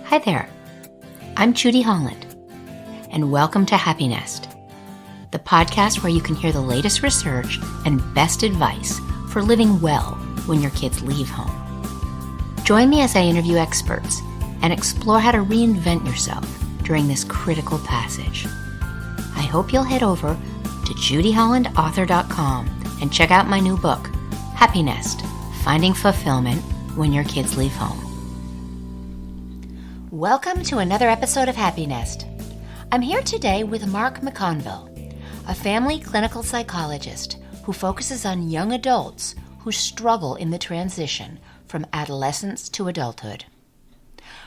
Hi there, I'm Judy Holland, and welcome to Happy Nest, the podcast where you can hear the latest research and best advice for living well when your kids leave home. Join me as I interview experts and explore how to reinvent yourself during this critical passage. I hope you'll head over to judyhollandauthor.com and check out my new book, Happy Nest, Finding Fulfillment When Your Kids Leave Home. Welcome to another episode of Happy Nest. I'm here today with Mark McConville, a family clinical psychologist who focuses on young adults who struggle in the transition from adolescence to adulthood.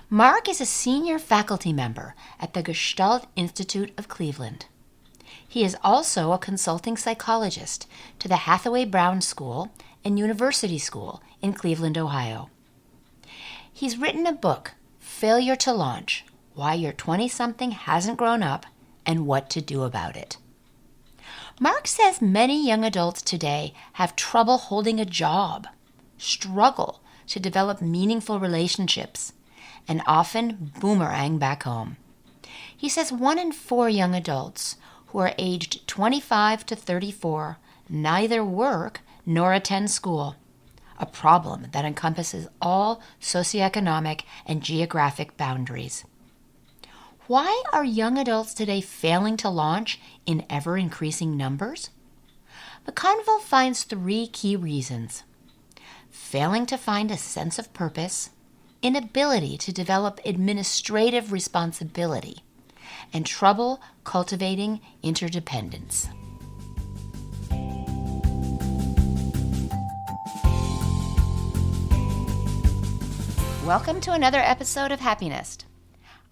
Mark is a senior faculty member at the Gestalt Institute of Cleveland. He is also a consulting psychologist to the Hathaway Brown School and University School in Cleveland, Ohio. He's written a book, Failure to Launch: Why Your 20-something Hasn't Grown Up and What to Do About It. Mark says many young adults today have trouble holding a job, struggle to develop meaningful relationships, and often boomerang back home. He says 1 in 4 young adults who are aged 25 to 34 neither work nor attend school, a problem that encompasses all socioeconomic and geographic boundaries. Why are young adults today failing to launch in ever-increasing numbers? McConville finds 3 key reasons: failing to find a sense of purpose, inability to develop administrative responsibility, and trouble cultivating interdependence. Welcome to another episode of Happy Nest.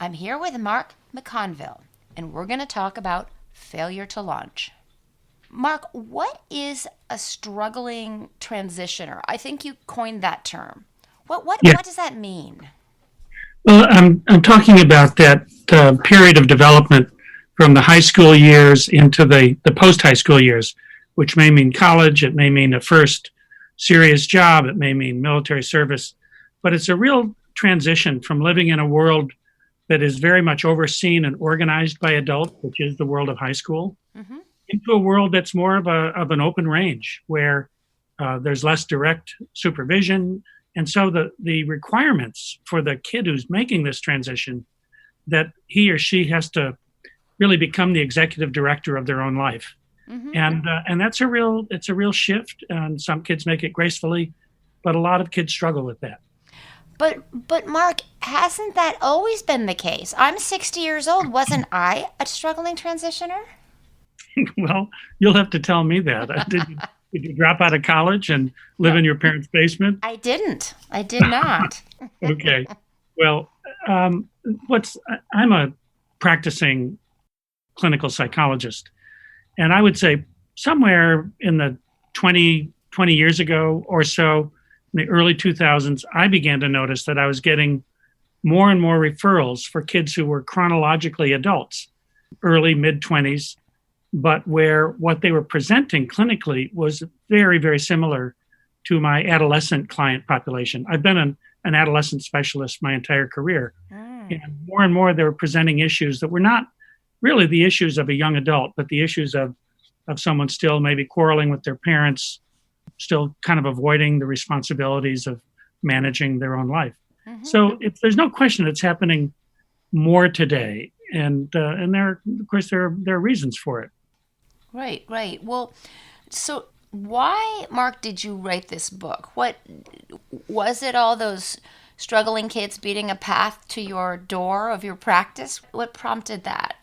I'm here with Mark McConville, and we're going to talk about failure to launch. Mark, what is a struggling transitioner? I think you coined that term. What does that mean? Well, I'm talking about that period of development from the high school years into the post-high school years, which may mean college, it may mean a first serious job, it may mean military service. But it's a real transition from living in a world that is very much overseen and organized by adults, which is the world of high school, into a world that's more of an open range, where there's less direct supervision. And so the requirements for the kid who's making this transition, that he or she has to really become the executive director of their own life. And that's a real shift. And some kids make it gracefully, but a lot of kids struggle with that. But Mark, hasn't that always been the case? I'm 60 years old. Wasn't I a struggling transitioner? Well, you'll have to tell me that. Did you drop out of college and live in your parents' basement? I didn't. I did not. Okay. Well, I'm a practicing clinical psychologist. And I would say somewhere in the 20 years ago or so, in the early 2000s, I began to notice that I was getting more and more referrals for kids who were chronologically adults, early, mid-20s, but where what they were presenting clinically was very, very similar to my adolescent client population. I've been an adolescent specialist my entire career. And more they were presenting issues that were not really the issues of a young adult, but the issues of someone still maybe quarreling with their parents, still kind of avoiding the responsibilities of managing their own life. So there's no question it's happening more today. And there are reasons for it. Right. Well, so why, Mark, did you write this book? What was it? All those struggling kids beating a path to your door of your practice? What prompted that?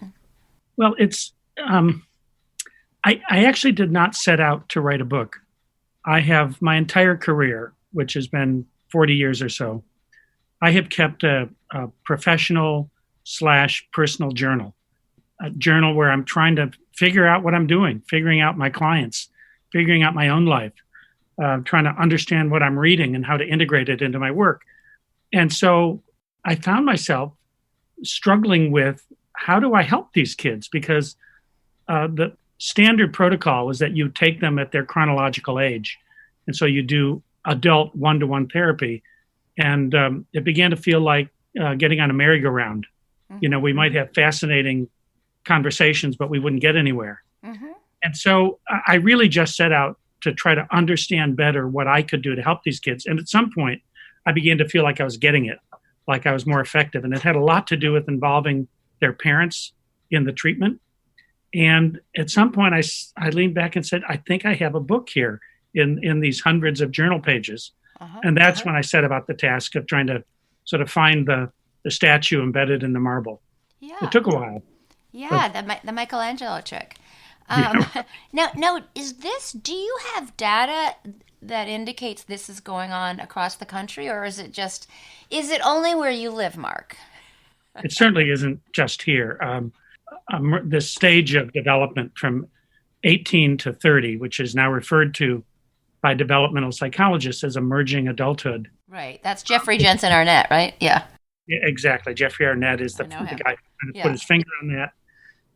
Well, it's I actually did not set out to write a book. I have my entire career, which has been 40 years or so, I have kept a professional/personal journal, a journal where I'm trying to figure out what I'm doing, figuring out my clients, figuring out my own life, trying to understand what I'm reading and how to integrate it into my work. And so I found myself struggling with, how do I help these kids? Because the standard protocol is that you take them at their chronological age. And so you do adult one-to-one therapy. And it began to feel like getting on a merry-go-round. Mm-hmm. We might have fascinating conversations, but we wouldn't get anywhere. Mm-hmm. And so I really just set out to try to understand better what I could do to help these kids. And at some point, I began to feel like I was getting it, like I was more effective. And it had a lot to do with involving their parents in the treatment. And at some point, I leaned back and said, I think I have a book here in these hundreds of journal pages. And that's when I set about the task of trying to sort of find the statue embedded in the marble. Yeah. It took a while. Yeah, the Michelangelo trick. Yeah. Now, do you have data that indicates this is going on across the country, or is it only where you live, Mark? It certainly isn't just here. This stage of development from 18 to 30, which is now referred to by developmental psychologists as emerging adulthood. Right. That's Jeffrey Jensen Arnett, right? Yeah. Yeah, exactly. Jeffrey Arnett is the guy who kind of put his finger on that.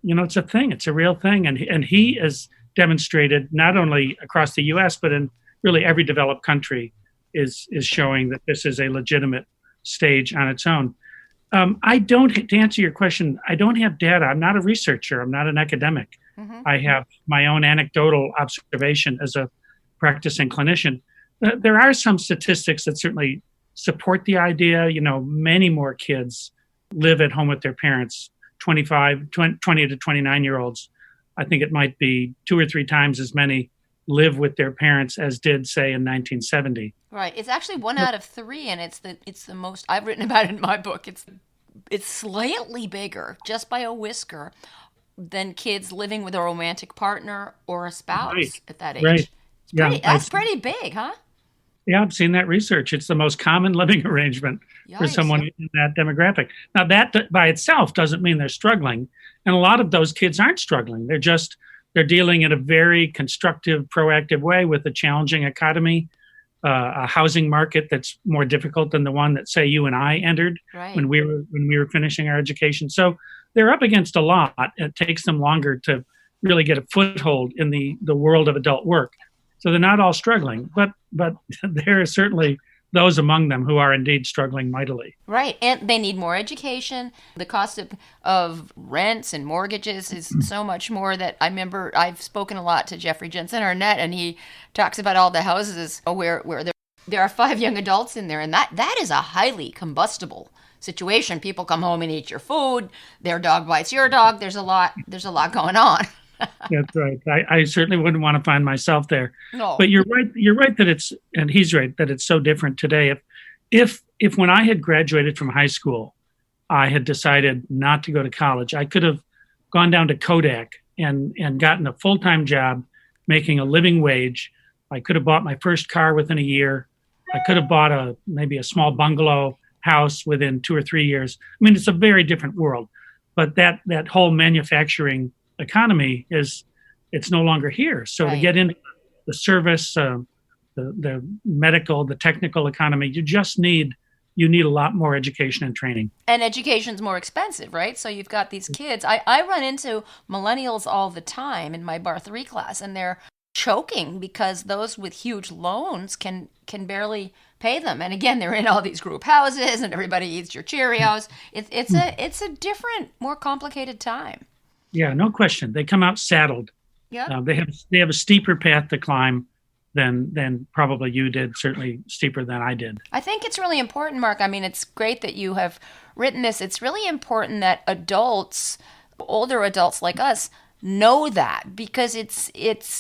It's a thing. It's a real thing. And he has demonstrated not only across the U.S., but in really every developed country is showing that this is a legitimate stage on its own. To answer your question, I don't have data. I'm not a researcher. I'm not an academic. Mm-hmm. I have my own anecdotal observation as a practicing clinician. There are some statistics that certainly support the idea. Many more kids live at home with their parents, 20 to 29-year-olds. I think it might be 2 or 3 times as many live with their parents as did, say, in 1970. Right. It's actually 1 out of 3, and it's the most I've written about it in my book. It's slightly bigger, just by a whisker, than kids living with a romantic partner or a spouse at that age. Right. That's pretty big, huh? Yeah, I've seen that research. It's the most common living arrangement for someone in that demographic. Now, that by itself doesn't mean they're struggling. And a lot of those kids aren't struggling. They're dealing in a very constructive, proactive way with a challenging economy, a housing market that's more difficult than the one that, say, you and I entered when we were finishing our education. So they're up against a lot. It takes them longer to really get a foothold in the world of adult work. So they're not all struggling, but there are certainly those among them who are indeed struggling mightily. Right, and they need more education. The cost of rents and mortgages is so much more that I remember I've spoken a lot to Jeffrey Jensen Arnett, and he talks about all the houses where there are 5 young adults in there, and that is a highly combustible situation. People come home and eat your food. Their dog bites your dog. There's a lot going on. That's right. I certainly wouldn't want to find myself there. No. But you're right. You're right and he's right that it's so different today. If when I had graduated from high school, I had decided not to go to college, I could have gone down to Kodak and gotten a full-time job, making a living wage. I could have bought my first car within a year. I could have bought maybe a small bungalow house within 2 or 3 years. I mean, it's a very different world. But that whole manufacturing economy it's no longer here. So to get into the service, the medical, the technical economy, you need a lot more education and training. And education's more expensive, right? So you've got these kids. I run into millennials all the time in my Bar 3 class, and they're choking because those with huge loans can barely pay them. And again, they're in all these group houses, and everybody eats your Cheerios. It's a different, more complicated time. Yeah, no question. They come out saddled. Yeah. They have a steeper path to climb than probably you did, certainly steeper than I did. I think it's really important, Mark. I mean, it's great that you have written this. It's really important that adults, older adults like us, know that, because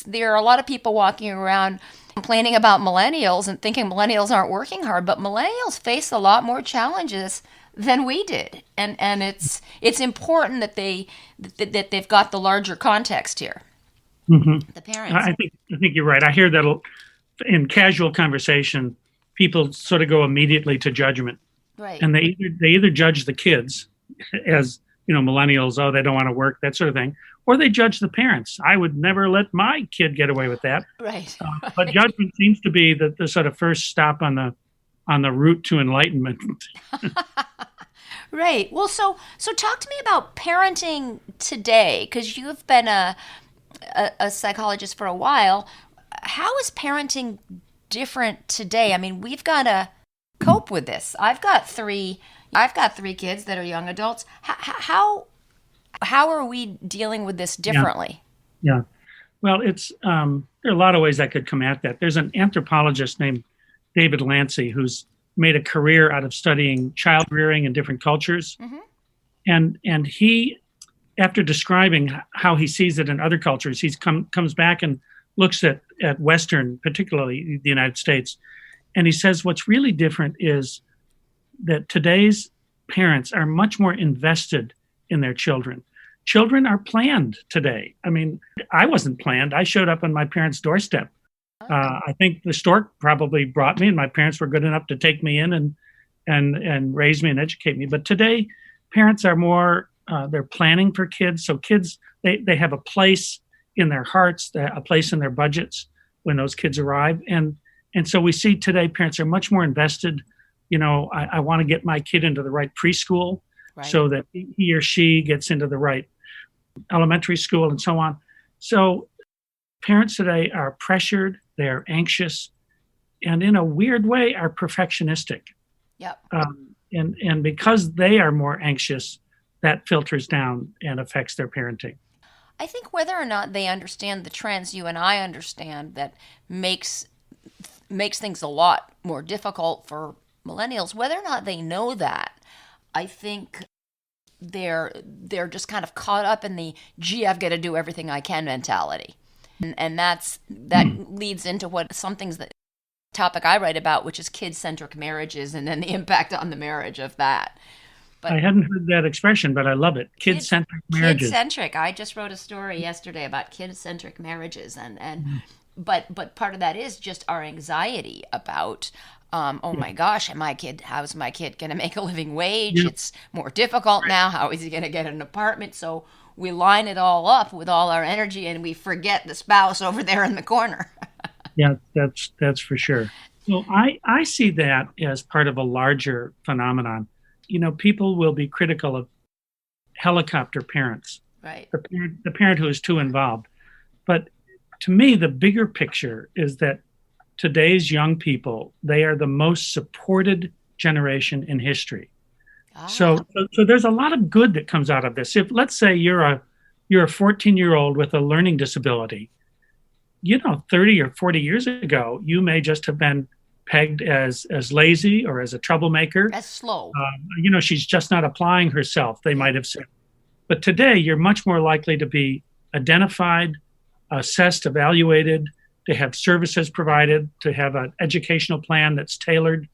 there are a lot of people walking around complaining about millennials and thinking millennials aren't working hard, but millennials face a lot more challenges than we did, and it's important that they've got the larger context here. Mm-hmm. The parents. I think you're right. I hear that in casual conversation, people sort of go immediately to judgment, right? And they either judge the kids as millennials, they don't want to work, that sort of thing, or they judge the parents. I would never let my kid get away with that. Right. But judgment seems to be the sort of first stop on the route to enlightenment. Right. Well, so talk to me about parenting today, because you've been a psychologist for a while. How is parenting different today? I mean, we've got to cope with this. I've got 3 I've got 3 kids that are young adults. How are we dealing with this differently? Yeah. Well, there are a lot of ways I could come at that. There's an anthropologist named David Lancy who's made a career out of studying child rearing in different cultures. Mm-hmm. And he, after describing how he sees it in other cultures, comes back and looks at Western, particularly the United States. And he says what's really different is that today's parents are much more invested in their children. Children are planned today. I mean, I wasn't planned. I showed up on my parents' doorstep. I think the stork probably brought me, and my parents were good enough to take me in and raise me and educate me. But today, parents are more, they're planning for kids. So kids, they have a place in their hearts, a place in their budgets when those kids arrive. And so we see today parents are much more invested. I want to get my kid into the right preschool so that he or she gets into the right elementary school and so on. So parents today are pressured, they're anxious, and in a weird way are perfectionistic. Yep. And because they are more anxious, that filters down and affects their parenting. I think whether or not they understand the trends you and I understand that makes things a lot more difficult for millennials, whether or not they know that, I think they're just kind of caught up in the, gee, I've got to do everything I can mentality. And that leads into some things that topic I write about, which is kid-centric marriages and then the impact on the marriage of that. But I hadn't heard that expression, but I love it. Kid-centric marriages. Kid-centric. I just wrote a story yesterday about kid-centric marriages, but part of that is just our anxiety about, my gosh, how's my kid going to make a living wage? Yeah. It's more difficult now. How is he going to get an apartment? So we line it all up with all our energy and we forget the spouse over there in the corner. Yeah, that's for sure. So I see that as part of a larger phenomenon. People will be critical of helicopter parents, right? The parent who is too involved. But to me, the bigger picture is that today's young people, they are the most supported generation in history. So there's a lot of good that comes out of this. If let's say you're a 14-year-old with a learning disability, 30 or 40 years ago, you may just have been pegged as lazy or as a troublemaker. As slow. She's just not applying herself, they might have said. But today, you're much more likely to be identified, assessed, evaluated, to have services provided, to have an educational plan that's tailored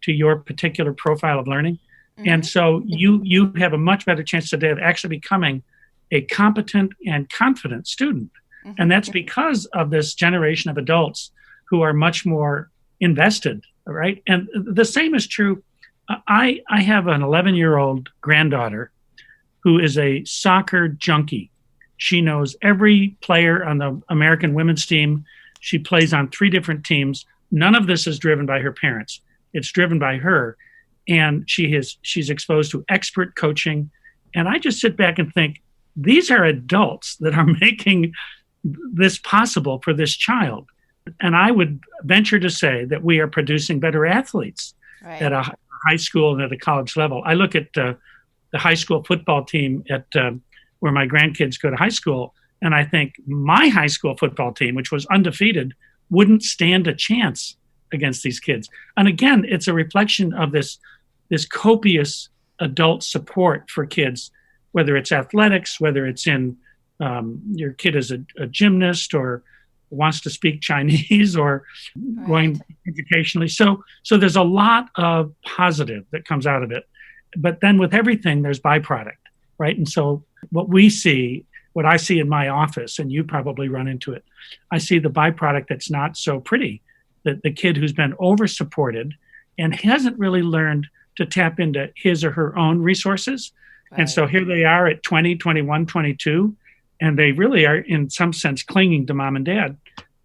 to your particular profile of learning. Mm-hmm. And so you have a much better chance today of actually becoming a competent and confident student. Mm-hmm. And that's because of this generation of adults who are much more invested, right? And the same is true. I have an 11-year-old granddaughter who is a soccer junkie. She knows every player on the American women's team. She plays on 3 different teams. None of this is driven by her parents. It's driven by her. And she's exposed to expert coaching. And I just sit back and think, these are adults that are making this possible for this child. And I would venture to say that we are producing better athletes at a high school and at a college level. I look at the high school football team at where my grandkids go to high school, and I think my high school football team, which was undefeated, wouldn't stand a chance against these kids. And again, it's a reflection of this copious adult support for kids, whether it's athletics, whether it's in your kid is a gymnast or wants to speak Chinese or going educationally. So there's a lot of positive that comes out of it. But then with everything, there's byproduct, right? And so what I see in my office, and you probably run into it, I see the byproduct that's not so pretty, that the kid who's been over-supported and hasn't really learned to tap into his or her own resources. Right. And so here they are at 20, 21, 22, and they really are, in some sense, clinging to mom and dad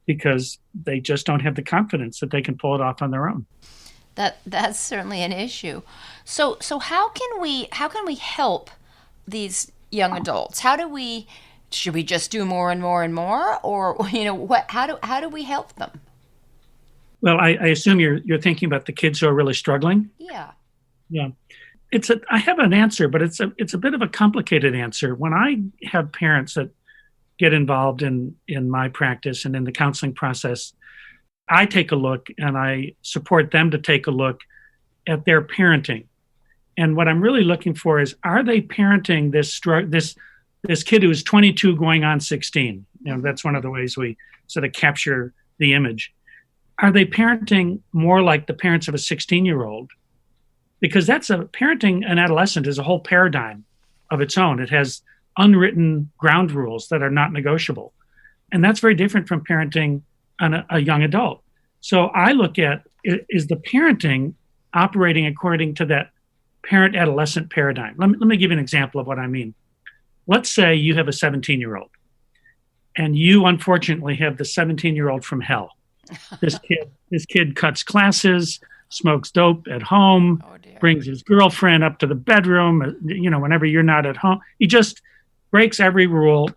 because they just don't have the confidence that they can pull it off on their own. That's certainly an issue. So how can we help these young adults? Should we just do more and more and more, or how do we help them? Well, I assume you're thinking about the kids who are really struggling. Yeah. Yeah. I have an answer, but it's a bit of a complicated answer. When I have parents that get involved in my practice and in the counseling process, I take a look and I support them to take a look at their parenting. And what I'm really looking for is, are they parenting this kid who is 22 going on 16? That's one of the ways we sort of capture the image. Are they parenting more like the parents of a 16-year-old? Because parenting an adolescent is a whole paradigm of its own. It has unwritten ground rules that are not negotiable. And that's very different from parenting a young adult. So I look at, is the parenting operating according to that parent-adolescent paradigm? Let me give you an example of what I mean. Let's say you have a 17-year-old, and you unfortunately have the 17-year-old from hell. This kid cuts classes, smokes dope at home, brings his girlfriend up to the bedroom, whenever you're not at home. He just breaks every rule.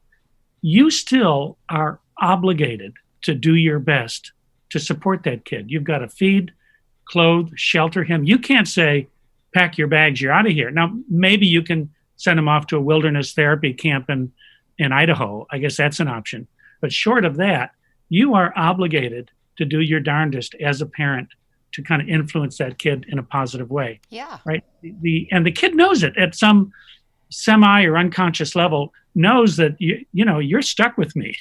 You still are obligated to do your best to support that kid. You've got to feed, clothe, shelter him. You can't say, pack your bags, you're out of here. Now, maybe you can send him off to a wilderness therapy camp in Idaho. I guess that's an option. But short of that, you are obligated to do your darndest as a parent to kind of influence that kid in a positive way. Yeah. Right. And the kid knows it at some semi or unconscious level, knows that you're stuck with me.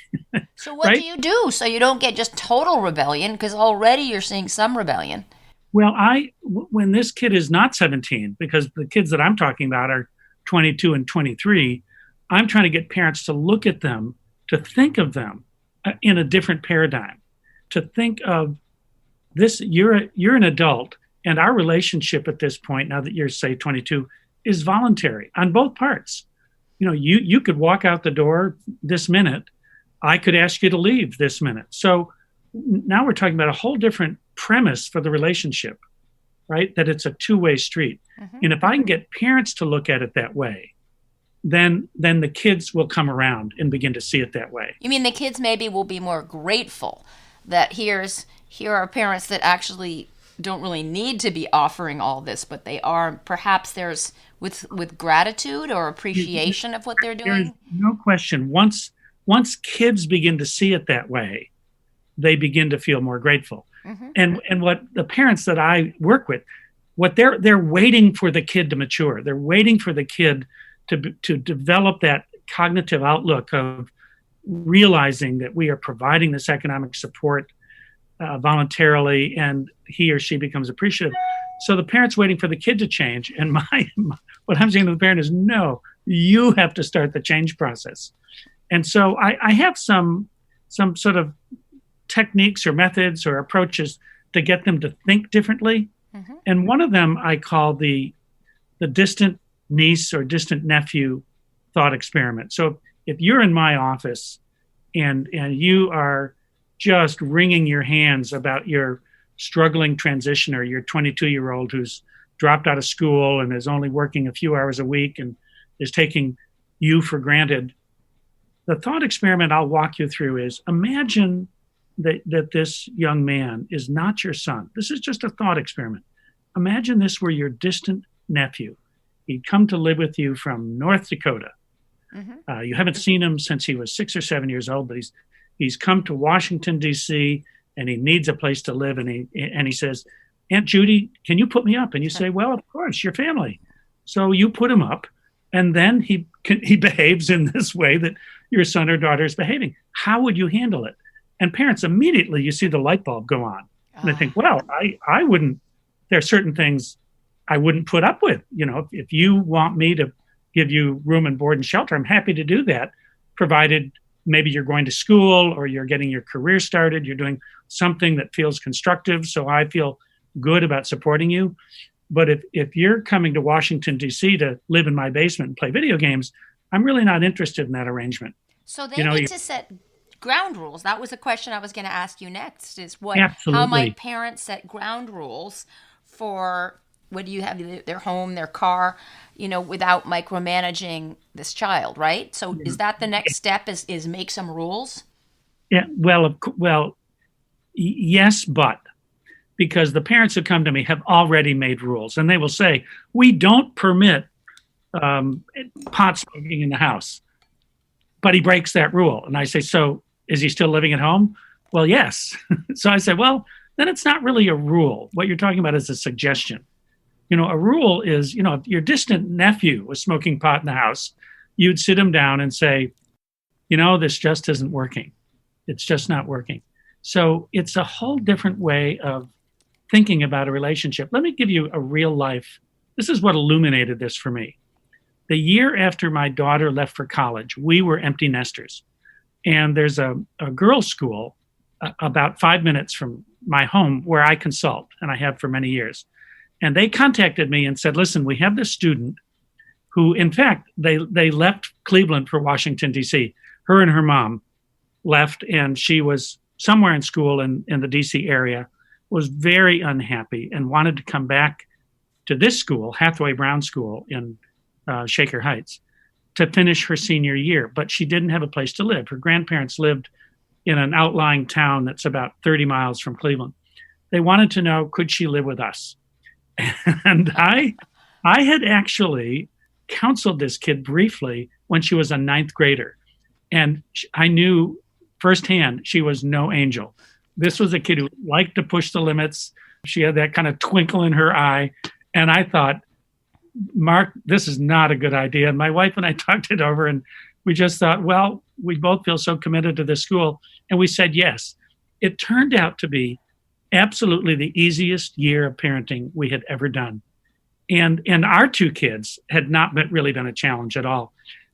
So what do you do so you don't get just total rebellion? Because already you're seeing some rebellion. Well, when this kid is not 17, because the kids that I'm talking about are 22 and 23, I'm trying to get parents to look at them, to think of them in a different paradigm, to think of this, you're an adult, and our relationship at this point, now that you're, say, 22, is voluntary on both parts. You could walk out the door this minute. I could ask you to leave this minute. So now we're talking about a whole different premise for the relationship, right? That it's a two-way street. Mm-hmm. And if I can get parents to look at it that way, then the kids will come around and begin to see it that way. You mean the kids maybe will be more grateful that here are parents that actually don't really need to be offering all this, but they are, perhaps there's with gratitude or appreciation of what they're doing? There's no question. Once kids begin to see it that way, they begin to feel more grateful. Mm-hmm. And what the parents that I work with, what they're waiting for the kid to mature. They're waiting for the kid to develop that cognitive outlook of realizing that we are providing this economic support voluntarily, and he or she becomes appreciative. So the parent's waiting for the kid to change, and what I'm saying to the parent is, no, you have to start the change process. And so I have some sort of techniques or methods or approaches to get them to think differently. Mm-hmm. And one of them I call the distant niece or distant nephew thought experiment. So if you're in my office and you are just wringing your hands about your struggling transitioner, your 22-year-old who's dropped out of school and is only working a few hours a week and is taking you for granted, the thought experiment I'll walk you through is, imagine that this young man is not your son. This is just a thought experiment. Imagine this were your distant nephew. He'd come to live with you from North Dakota. Mm-hmm. You haven't seen him since he was 6 or 7 years old, but he's come to Washington, D.C., and he needs a place to live. And he says, Aunt Judy, can you put me up? And you say, well, of course, your family. So you put him up, and then he behaves in this way that your son or daughter is behaving. How would you handle it? And parents, immediately you see the light bulb go on. And I think, well, I wouldn't, there are certain things I wouldn't put up with. If you want me to give you room and board and shelter, I'm happy to do that, provided maybe you're going to school or you're getting your career started, you're doing something that feels constructive, so I feel good about supporting you. But if you're coming to Washington, D.C. to live in my basement and play video games, I'm really not interested in that arrangement. So they need to set ground rules. That was a question I was going to ask you next, is Absolutely. How might parents set ground rules for when you have their home, their car, without micromanaging this child, right? So is that the next step, is make some rules? Yeah, well, yes, but because the parents who come to me have already made rules, and they will say, we don't permit pot smoking in the house, but he breaks that rule. And I say, so is he still living at home? Well, yes. So I said, well, then it's not really a rule. What you're talking about is a suggestion. A rule is, if your distant nephew was smoking pot in the house, you'd sit him down and say, this just isn't working. It's just not working. So it's a whole different way of thinking about a relationship. Let me give you a real life. This is what illuminated this for me. The year after my daughter left for college, we were empty nesters. And there's a girls' school about 5 minutes from my home where I consult, and I have for many years. And they contacted me and said, listen, we have this student who, in fact, they left Cleveland for Washington, D.C. Her and her mom left, and she was somewhere in school in the D.C. area, was very unhappy and wanted to come back to this school, Hathaway Brown School in Shaker Heights, to finish her senior year. But she didn't have a place to live. Her grandparents lived in an outlying town that's about 30 miles from Cleveland. They wanted to know, could she live with us? And I had actually counseled this kid briefly when she was a ninth grader. And I knew firsthand she was no angel. This was a kid who liked to push the limits. She had that kind of twinkle in her eye. And I thought, Mark, this is not a good idea. And my wife and I talked it over, and we just thought, well, we both feel so committed to this school. And we said yes. It turned out to be absolutely the easiest year of parenting we had ever done. And our two kids had not really been a challenge at all.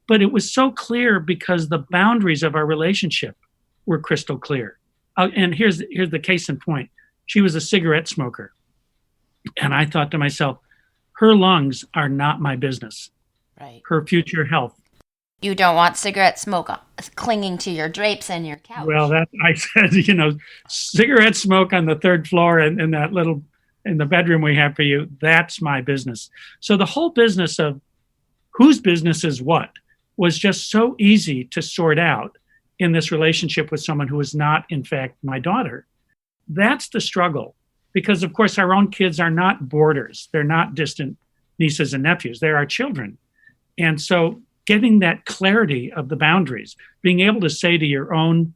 But it was so clear because the boundaries of our relationship were crystal clear. And here's the case in point. She was a cigarette smoker. And I thought to myself, her lungs are not my business. Right. Her future health. You don't want cigarette smoke clinging to your drapes and your couch. Well, I said, cigarette smoke on the third floor and in that little, in the bedroom we have for you, that's my business. So the whole business of whose business is what was just so easy to sort out in this relationship with someone who is not, in fact, my daughter. That's the struggle. Because, of course, our own kids are not boarders. They're not distant nieces and nephews. They're our children. And so getting that clarity of the boundaries, being able to say to your own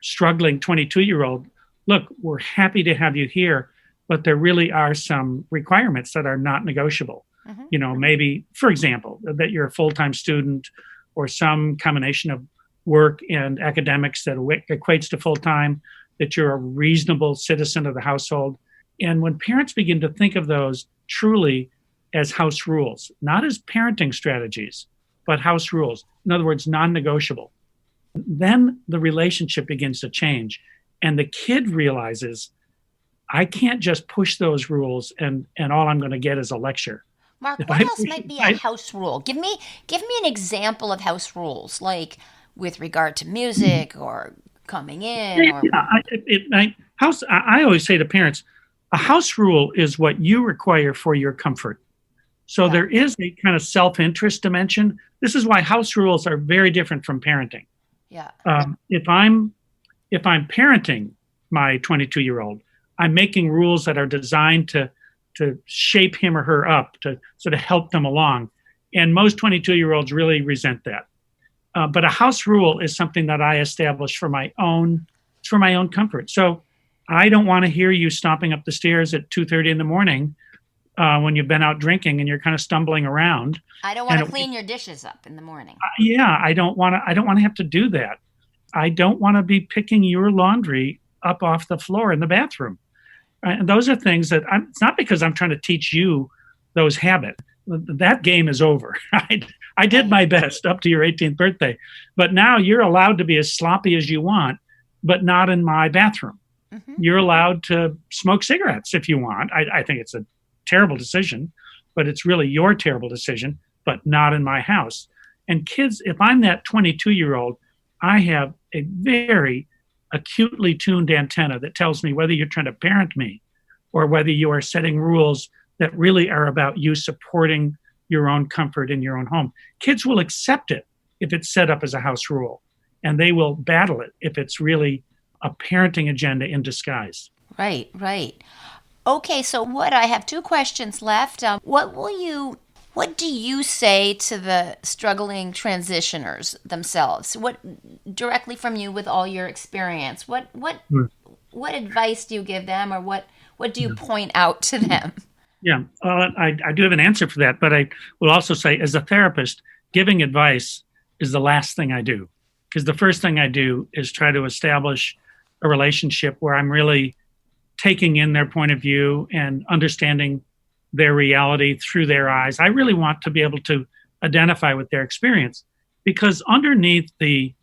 struggling 22-year-old, look, we're happy to have you here, but there really are some requirements that are not negotiable. Mm-hmm. Maybe, for example, that you're a full-time student or some combination of work and academics that equates to full-time, that you're a reasonable citizen of the household. And when parents begin to think of those truly as house rules, not as parenting strategies, but house rules, in other words, non-negotiable, then the relationship begins to change. And the kid realizes, I can't just push those rules and all I'm going to get is a lecture. Mark, what else might be a house rule? Give me an example of house rules, like with regard to music or coming in. I always say to parents, a house rule is what you require for your comfort. So there is a kind of self-interest dimension. This is why house rules are very different from parenting. Yeah. If I'm parenting my 22-year-old, I'm making rules that are designed to shape him or her up, to sort of help them along. And most 22-year-olds really resent that. But a house rule is something that I establish for my own comfort. So I don't want to hear you stomping up the stairs at 2:30 in the morning when you've been out drinking and you're kind of stumbling around. I don't want to clean your dishes up in the morning. I don't want to have to do that. I don't want to be picking your laundry up off the floor in the bathroom. And those are things that it's not because I'm trying to teach you those habits. That game is over. I did my best up to your 18th birthday, but now you're allowed to be as sloppy as you want, but not in my bathroom. Mm-hmm. You're allowed to smoke cigarettes if you want. I think it's a terrible decision, but it's really your terrible decision, but not in my house. And kids, if I'm that 22-year-old, I have a very acutely tuned antenna that tells me whether you're trying to parent me or whether you are setting rules that really are about you supporting your own comfort in your own home. Kids will accept it if it's set up as a house rule, and they will battle it if it's really a parenting agenda in disguise. Right. Okay, so I have two questions left. What do you say to the struggling transitioners themselves? What directly from you with all your experience? Hmm. What advice do you give them, or what do you point out to them? Yeah, I do have an answer for that, but I will also say, as a therapist, giving advice is the last thing I do, because the first thing I do is try to establish a relationship where I'm really taking in their point of view and understanding their reality through their eyes. I really want to be able to identify with their experience, because underneath the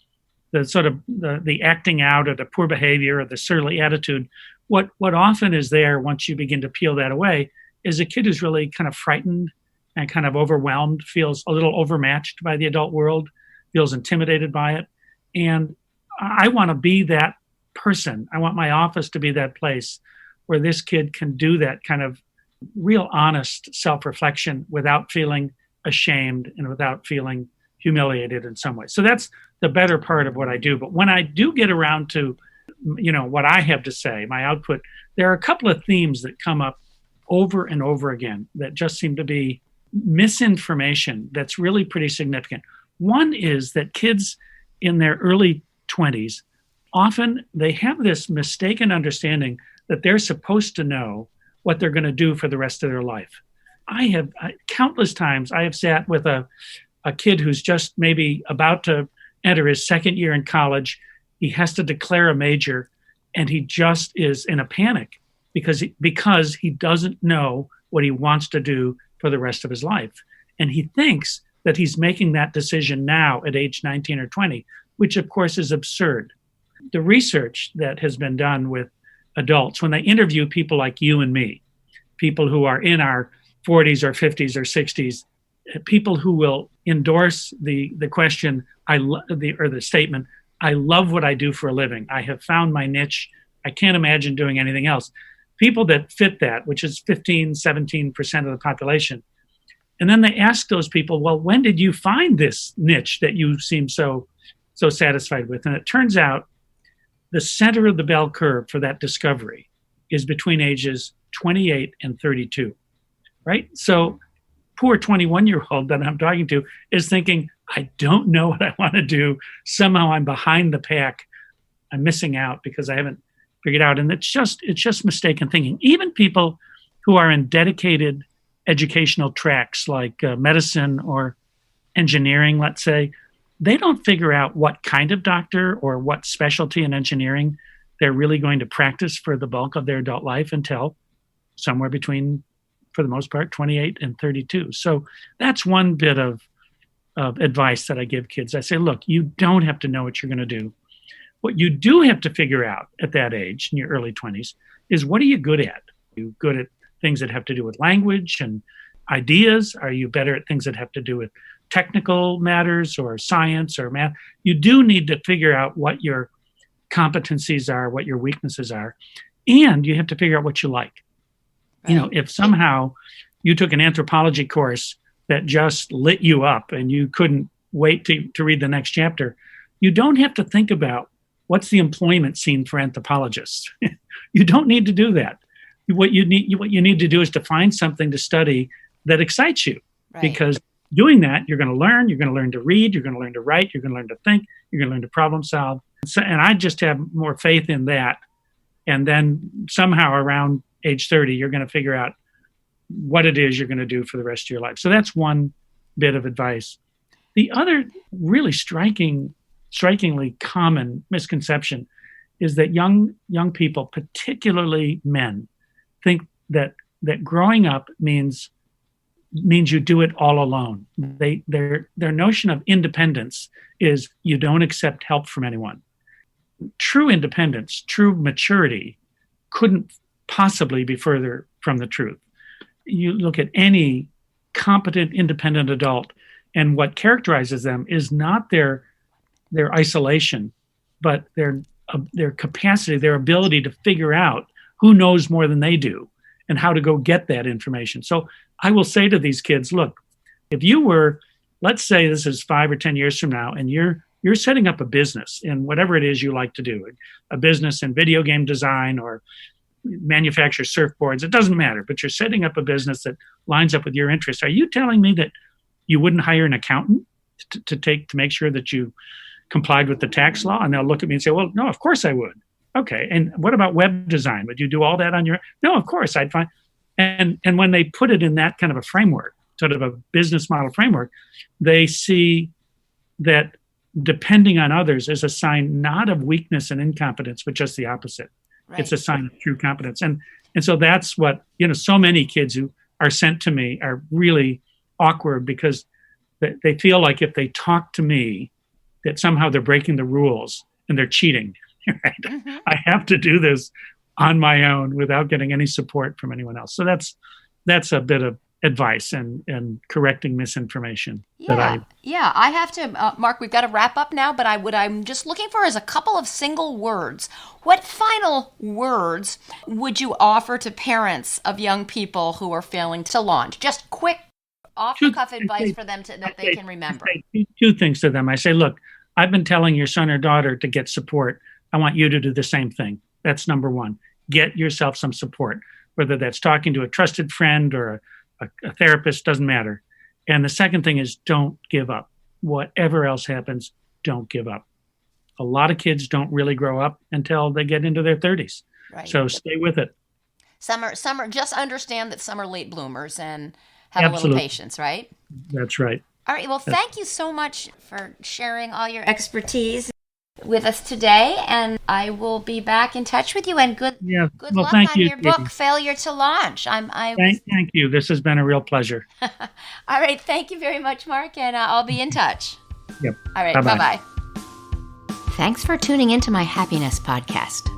sort of the acting out or the poor behavior or the surly attitude, what often is there once you begin to peel that away is a kid who's really kind of frightened and kind of overwhelmed, feels a little overmatched by the adult world, feels intimidated by it. And I want to be that person. I want my office to be that place where this kid can do that kind of real honest self-reflection without feeling ashamed and without feeling humiliated in some way. So that's the better part of what I do. But when I do get around to, what I have to say, my output, there are a couple of themes that come up over and over again that just seem to be misinformation that's really pretty significant. One is that kids in their early 20s, often they have this mistaken understanding that they're supposed to know what they're going to do for the rest of their life. Countless times I have sat with a kid who's just maybe about to enter his second year in college. He has to declare a major, and he just is in a panic because he doesn't know what he wants to do for the rest of his life. And he thinks that he's making that decision now at age 19 or 20, which of course is absurd. The research that has been done with adults, when they interview people like you and me, people who are in our 40s or 50s or 60s, people who will endorse the question, or the statement, "I love what I do for a living. I have found my niche. I can't imagine doing anything else." People that fit that, which is 15, 17% of the population. And then they ask those people, well, when did you find this niche that you seem so satisfied with? And it turns out the center of the bell curve for that discovery is between ages 28 and 32, right? So poor 21-year-old that I'm talking to is thinking, I don't know what I want to do. Somehow I'm behind the pack. I'm missing out because I haven't figured out. And it's just mistaken thinking. Even people who are in dedicated educational tracks like medicine or engineering, let's say, they don't figure out what kind of doctor or what specialty in engineering they're really going to practice for the bulk of their adult life until somewhere between, for the most part, 28 and 32. So that's one bit of advice that I give kids. I say, look, you don't have to know what you're going to do. What you do have to figure out at that age, in your early 20s, is what are you good at? Are you good at things that have to do with language and ideas? Are you better at things that have to do with technical matters or science or math? You do need to figure out what your competencies are, what your weaknesses are, and you have to figure out what you like. Right. If somehow you took an anthropology course that just lit you up and you couldn't wait to read the next chapter, you don't have to think about what's the employment scene for anthropologists. You don't need to do that. What you need to do is to find something to study that excites you, right? Because doing that, you're going to learn to read, you're going to learn to write, you're going to learn to think, you're going to learn to problem solve. And I just have more faith in that. And then somehow around age 30, you're going to figure out what it is you're going to do for the rest of your life. So that's one bit of advice. The other really strikingly common misconception is that young people, particularly men, think that growing up means you do it all alone. Their notion of independence is you don't accept help from anyone. True independence, true maturity couldn't possibly be further from the truth. You look at any competent, independent adult, and what characterizes them is not their isolation, but their capacity, their ability to figure out who knows more than they do and how to go get that information. So I will say to these kids, look, if you were, let's say this is 5 or 10 years from now, and you're setting up a business in whatever it is you like to do, a business in video game design or manufacture surfboards. It doesn't matter, but you're setting up a business that lines up with your interests. Are you telling me that you wouldn't hire an accountant to make sure that you complied with the tax law? And they'll look at me and say, well, no, of course I would. Okay. And what about web design? Would you do all that on your? No, of course I'd find. And when they put it in that kind of a framework, sort of a business model framework, they see that depending on others is a sign not of weakness and incompetence, but just the opposite. Right. It's a sign of true competence. And so that's what, so many kids who are sent to me are really awkward because they feel like if they talk to me, that somehow they're breaking the rules and they're cheating. Right? Mm-hmm. I have to do this on my own without getting any support from anyone else. So that's a bit of advice and correcting misinformation. I have to, Mark, we've got to wrap up now, but what I'm just looking for is a couple of single words. What final words would you offer to parents of young people who are failing to launch? Just quick, off-the-cuff advice for them that they can remember. I say two things to them. I say, look, I've been telling your son or daughter to get support. I want you to do the same thing. That's number one. Get yourself some support, whether that's talking to a trusted friend or a therapist, doesn't matter. And the second thing is don't give up. Whatever else happens, don't give up. A lot of kids don't really grow up until they get into their 30s. Right. So stay with it. Some are just understand that some are late bloomers and have a little patience, right? That's right. All right. Well, thank you so much for sharing all your expertise with us today, and I will be back in touch with you. And good luck on your book, Failure to Launch. Thank you. This has been a real pleasure. All right, thank you very much, Mark, and I'll be in touch. Yep. All right, bye-bye. Thanks for tuning into my Happiness podcast,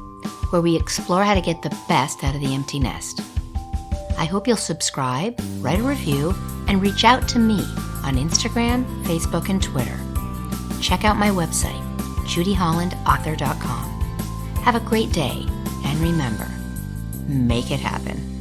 where we explore how to get the best out of the empty nest. I hope you'll subscribe, write a review, and reach out to me on Instagram, Facebook, and Twitter. Check out my website, judyhollandauthor.com. Have a great day, and remember, make it happen.